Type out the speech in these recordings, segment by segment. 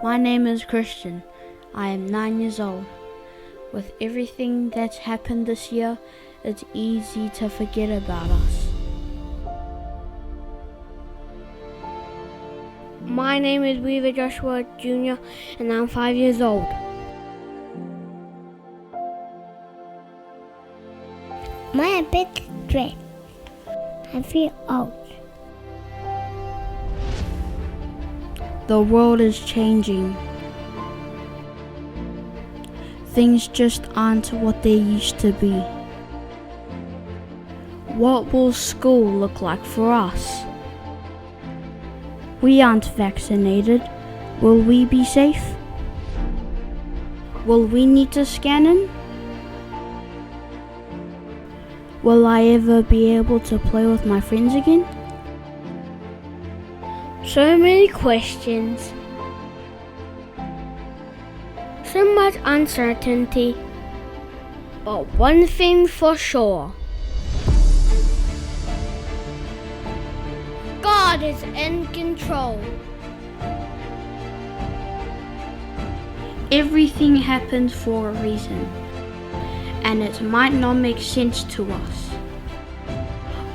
My name is Christian. I am 9 years old. With everything that's happened this year, it's easy to forget about us. My name is Weaver Joshua Jr. and I'm 5 years old. My big dread. I feel old. The world is changing. Things just aren't what they used to be. What will school look like for us? We aren't vaccinated. Will we be safe? Will we need to scan in? Will I ever be able to play with my friends again? So many questions. So much uncertainty. But one thing for sure. God is in control. Everything happens for a reason, and it might not make sense to us.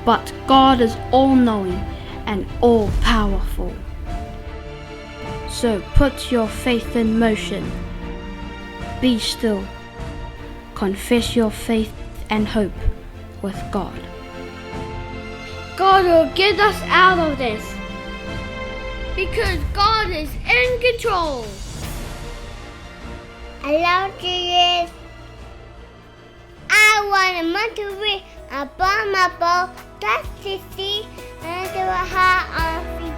But God is all-knowing and all-powerful. So put your faith in motion. Be still. Confess your faith and hope with God. God will get us out of this. Because God is in control. I love Jesus. I want a motorway, a bomb, a ball, that's the sea, and do a heart on feet.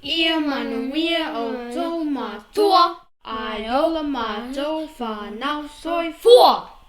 Immanuel og to ma tor. Ej, alle ma to for now, så i for.